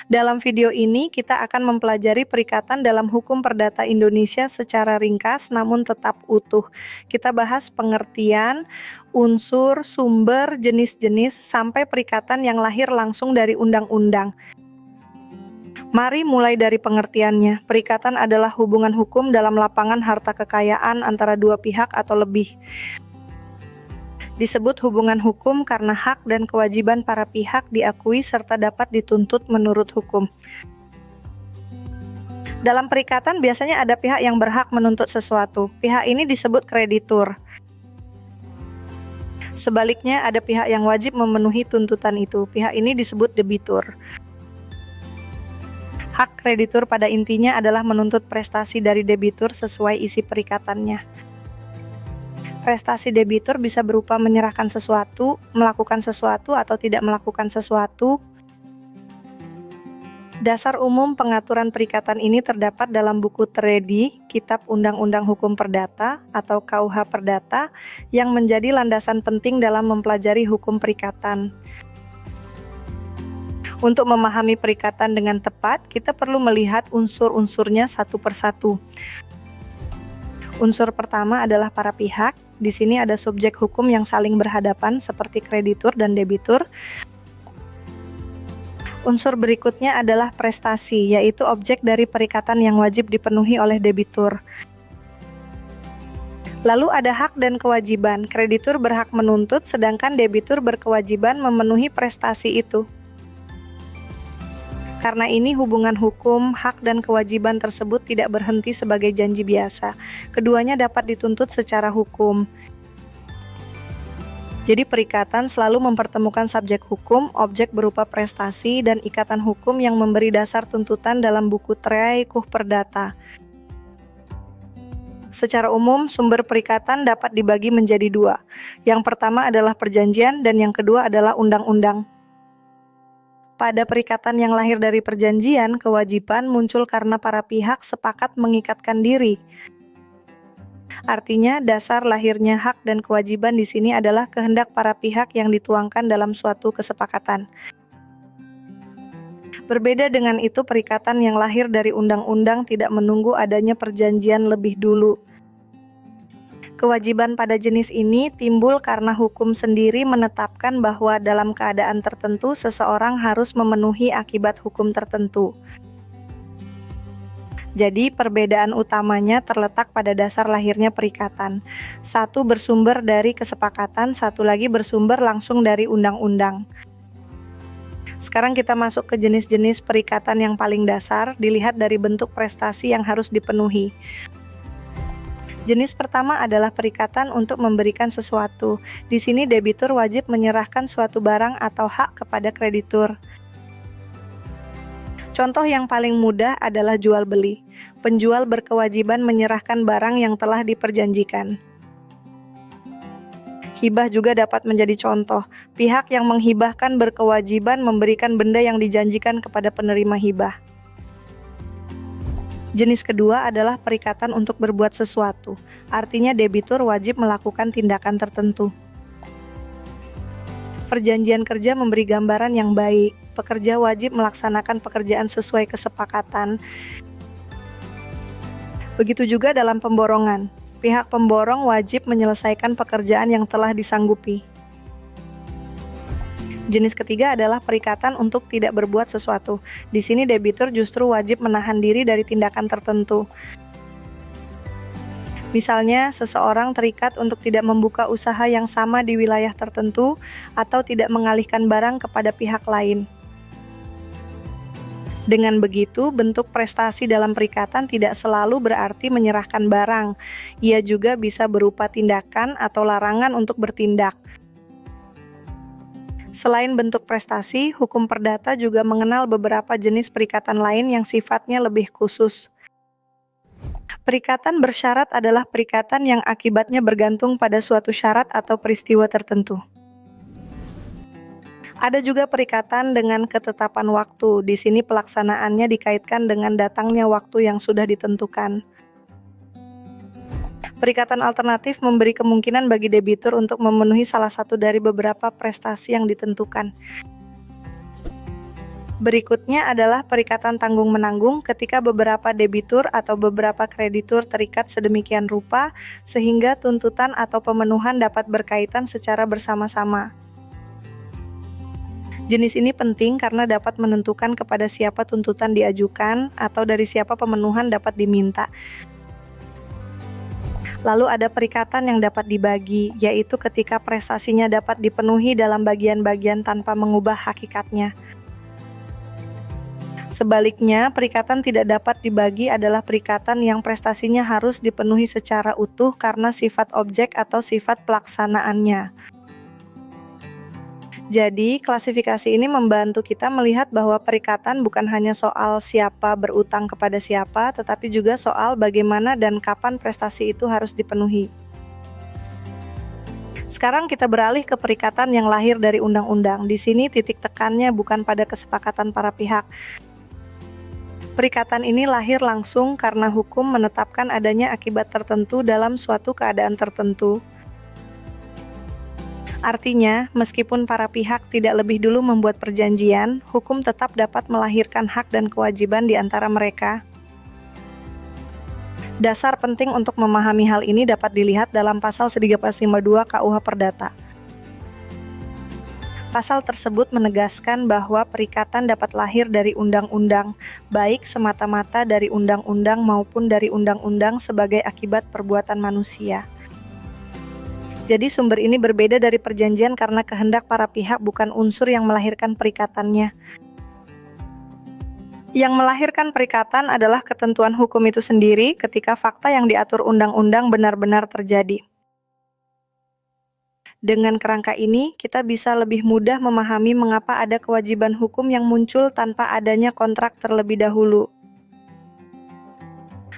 Dalam video ini, kita akan mempelajari perikatan dalam hukum perdata Indonesia secara ringkas namun tetap utuh. Kita bahas pengertian, unsur, sumber, jenis-jenis, sampai perikatan yang lahir langsung dari undang-undang. Mari mulai dari pengertiannya. Perikatan adalah hubungan hukum dalam lapangan harta kekayaan antara dua pihak atau lebih. Disebut hubungan hukum karena hak dan kewajiban para pihak diakui serta dapat dituntut menurut hukum. Dalam perikatan biasanya ada pihak yang berhak menuntut sesuatu. Pihak ini disebut kreditur. Sebaliknya ada pihak yang wajib memenuhi tuntutan itu. Pihak ini disebut debitur. Hak kreditur pada intinya adalah menuntut prestasi dari debitur sesuai isi perikatannya. Prestasi debitur bisa berupa menyerahkan sesuatu, melakukan sesuatu, atau tidak melakukan sesuatu. Dasar umum pengaturan perikatan ini terdapat dalam buku Tredi, Kitab Undang-Undang Hukum Perdata atau KUH Perdata, yang menjadi landasan penting dalam mempelajari hukum perikatan. Untuk memahami perikatan dengan tepat, kita perlu melihat unsur-unsurnya satu persatu. Unsur pertama adalah para pihak. Di sini ada subjek hukum yang saling berhadapan seperti kreditur dan debitur. Unsur berikutnya adalah prestasi, yaitu objek dari perikatan yang wajib dipenuhi oleh debitur. Lalu ada hak dan kewajiban. Kreditur berhak menuntut, sedangkan debitur berkewajiban memenuhi prestasi itu. Karena ini hubungan hukum, hak dan kewajiban tersebut tidak berhenti sebagai janji biasa. Keduanya dapat dituntut secara hukum. Jadi perikatan selalu mempertemukan subjek hukum, objek berupa prestasi, dan ikatan hukum yang memberi dasar tuntutan dalam buku Trei KUH Perdata. Secara umum, sumber perikatan dapat dibagi menjadi dua. Yang pertama adalah perjanjian dan yang kedua adalah undang-undang. Pada perikatan yang lahir dari perjanjian, kewajiban muncul karena para pihak sepakat mengikatkan diri. Artinya, dasar lahirnya hak dan kewajiban di sini adalah kehendak para pihak yang dituangkan dalam suatu kesepakatan. Berbeda dengan itu, perikatan yang lahir dari undang-undang tidak menunggu adanya perjanjian lebih dulu. Kewajiban pada jenis ini timbul karena hukum sendiri menetapkan bahwa dalam keadaan tertentu seseorang harus memenuhi akibat hukum tertentu. Jadi perbedaan utamanya terletak pada dasar lahirnya perikatan. Satu bersumber dari kesepakatan, satu lagi bersumber langsung dari undang-undang. Sekarang kita masuk ke jenis-jenis perikatan yang paling dasar, dilihat dari bentuk prestasi yang harus dipenuhi. Jenis pertama adalah perikatan untuk memberikan sesuatu. Di sini debitur wajib menyerahkan suatu barang atau hak kepada kreditur. Contoh yang paling mudah adalah jual beli. Penjual berkewajiban menyerahkan barang yang telah diperjanjikan. Hibah juga dapat menjadi contoh. Pihak yang menghibahkan berkewajiban memberikan benda yang dijanjikan kepada penerima hibah. Jenis kedua adalah perikatan untuk berbuat sesuatu, artinya debitur wajib melakukan tindakan tertentu. Perjanjian kerja memberi gambaran yang baik. Pekerja wajib melaksanakan pekerjaan sesuai kesepakatan. Begitu juga dalam pemborongan. Pihak pemborong wajib menyelesaikan pekerjaan yang telah disanggupi. Jenis ketiga adalah perikatan untuk tidak berbuat sesuatu. Di sini debitur justru wajib menahan diri dari tindakan tertentu. Misalnya, seseorang terikat untuk tidak membuka usaha yang sama di wilayah tertentu atau tidak mengalihkan barang kepada pihak lain. Dengan begitu, bentuk prestasi dalam perikatan tidak selalu berarti menyerahkan barang. Ia juga bisa berupa tindakan atau larangan untuk bertindak. Selain bentuk prestasi, hukum perdata juga mengenal beberapa jenis perikatan lain yang sifatnya lebih khusus. Perikatan bersyarat adalah perikatan yang akibatnya bergantung pada suatu syarat atau peristiwa tertentu. Ada juga perikatan dengan ketetapan waktu. Di sini pelaksanaannya dikaitkan dengan datangnya waktu yang sudah ditentukan. Perikatan alternatif memberi kemungkinan bagi debitur untuk memenuhi salah satu dari beberapa prestasi yang ditentukan. Berikutnya adalah perikatan tanggung-menanggung ketika beberapa debitur atau beberapa kreditur terikat sedemikian rupa sehingga tuntutan atau pemenuhan dapat berkaitan secara bersama-sama. Jenis ini penting karena dapat menentukan kepada siapa tuntutan diajukan atau dari siapa pemenuhan dapat diminta. Lalu ada perikatan yang dapat dibagi, yaitu ketika prestasinya dapat dipenuhi dalam bagian-bagian tanpa mengubah hakikatnya. Sebaliknya, perikatan tidak dapat dibagi adalah perikatan yang prestasinya harus dipenuhi secara utuh karena sifat objek atau sifat pelaksanaannya. Jadi, klasifikasi ini membantu kita melihat bahwa perikatan bukan hanya soal siapa berutang kepada siapa, tetapi juga soal bagaimana dan kapan prestasi itu harus dipenuhi. Sekarang kita beralih ke perikatan yang lahir dari undang-undang. Di sini titik tekannya bukan pada kesepakatan para pihak. Perikatan ini lahir langsung karena hukum menetapkan adanya akibat tertentu dalam suatu keadaan tertentu. Artinya, meskipun para pihak tidak lebih dulu membuat perjanjian, hukum tetap dapat melahirkan hak dan kewajiban di antara mereka. Dasar penting untuk memahami hal ini dapat dilihat dalam pasal 1352 KUH Perdata. Pasal tersebut menegaskan bahwa perikatan dapat lahir dari undang-undang, baik semata-mata dari undang-undang maupun dari undang-undang sebagai akibat perbuatan manusia. Jadi sumber ini berbeda dari perjanjian karena kehendak para pihak bukan unsur yang melahirkan perikatannya. Yang melahirkan perikatan adalah ketentuan hukum itu sendiri ketika fakta yang diatur undang-undang benar-benar terjadi. Dengan kerangka ini, kita bisa lebih mudah memahami mengapa ada kewajiban hukum yang muncul tanpa adanya kontrak terlebih dahulu.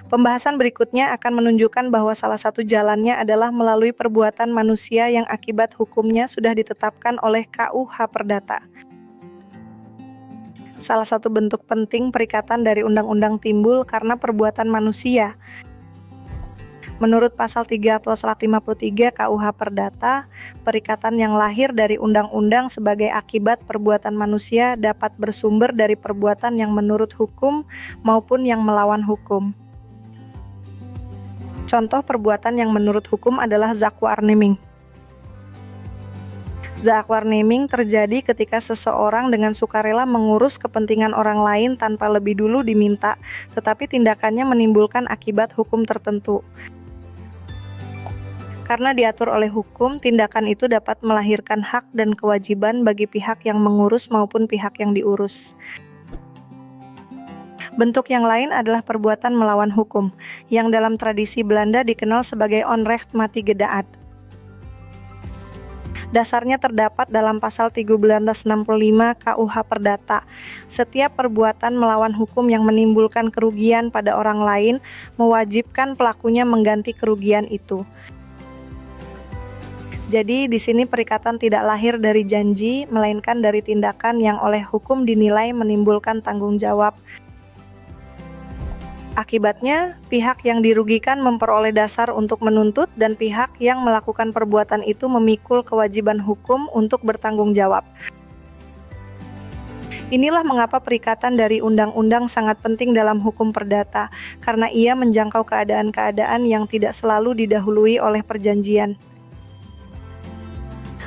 Pembahasan berikutnya akan menunjukkan bahwa salah satu jalannya adalah melalui perbuatan manusia yang akibat hukumnya sudah ditetapkan oleh KUH Perdata. Salah satu bentuk penting perikatan dari undang-undang timbul karena perbuatan manusia. Menurut pasal 353 KUH Perdata, perikatan yang lahir dari undang-undang sebagai akibat perbuatan manusia dapat bersumber dari perbuatan yang menurut hukum maupun yang melawan hukum. Contoh perbuatan yang menurut hukum adalah zakwa-arneming. Zakwa-arneming terjadi ketika seseorang dengan sukarela mengurus kepentingan orang lain tanpa lebih dulu diminta, tetapi tindakannya menimbulkan akibat hukum tertentu. Karena diatur oleh hukum, tindakan itu dapat melahirkan hak dan kewajiban bagi pihak yang mengurus maupun pihak yang diurus. Bentuk yang lain adalah perbuatan melawan hukum, yang dalam tradisi Belanda dikenal sebagai onrechtmatige daad. Dasarnya terdapat dalam pasal 1365 KUH Perdata. Setiap perbuatan melawan hukum yang menimbulkan kerugian pada orang lain mewajibkan pelakunya mengganti kerugian itu. Jadi di sini perikatan tidak lahir dari janji, melainkan dari tindakan yang oleh hukum dinilai menimbulkan tanggung jawab. Akibatnya, pihak yang dirugikan memperoleh dasar untuk menuntut dan pihak yang melakukan perbuatan itu memikul kewajiban hukum untuk bertanggung jawab. Inilah mengapa perikatan dari undang-undang sangat penting dalam hukum perdata, karena ia menjangkau keadaan-keadaan yang tidak selalu didahului oleh perjanjian.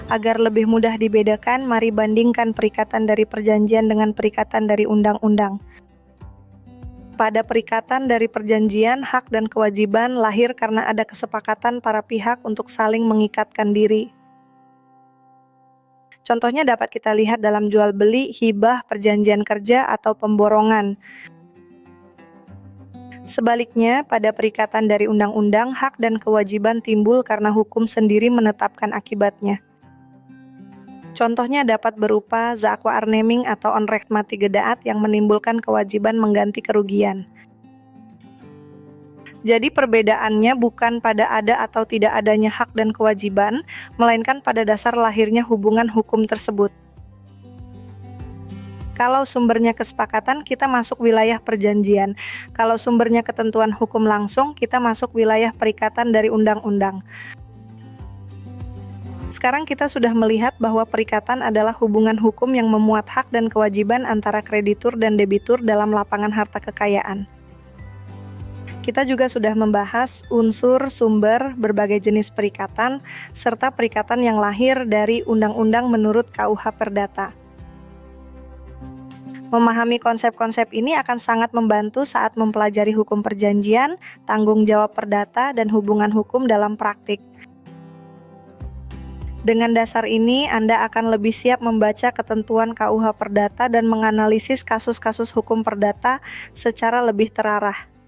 Agar lebih mudah dibedakan, mari bandingkan perikatan dari perjanjian dengan perikatan dari undang-undang. Pada perikatan dari perjanjian, hak dan kewajiban lahir karena ada kesepakatan para pihak untuk saling mengikatkan diri. Contohnya dapat kita lihat dalam jual beli, hibah, perjanjian kerja, atau pemborongan. Sebaliknya, pada perikatan dari undang-undang, hak dan kewajiban timbul karena hukum sendiri menetapkan akibatnya. Contohnya dapat berupa zakwa-arneming atau onrechtmatige-daad yang menimbulkan kewajiban mengganti kerugian. Jadi perbedaannya bukan pada ada atau tidak adanya hak dan kewajiban, melainkan pada dasar lahirnya hubungan hukum tersebut. Kalau sumbernya kesepakatan, kita masuk wilayah perjanjian. Kalau sumbernya ketentuan hukum langsung, kita masuk wilayah perikatan dari undang-undang. Sekarang kita sudah melihat bahwa perikatan adalah hubungan hukum yang memuat hak dan kewajiban antara kreditur dan debitur dalam lapangan harta kekayaan. Kita juga sudah membahas unsur, sumber, berbagai jenis perikatan, serta perikatan yang lahir dari undang-undang menurut KUH Perdata. Memahami konsep-konsep ini akan sangat membantu saat mempelajari hukum perjanjian, tanggung jawab perdata, dan hubungan hukum dalam praktik. Dengan dasar ini, Anda akan lebih siap membaca ketentuan KUH Perdata dan menganalisis kasus-kasus hukum perdata secara lebih terarah.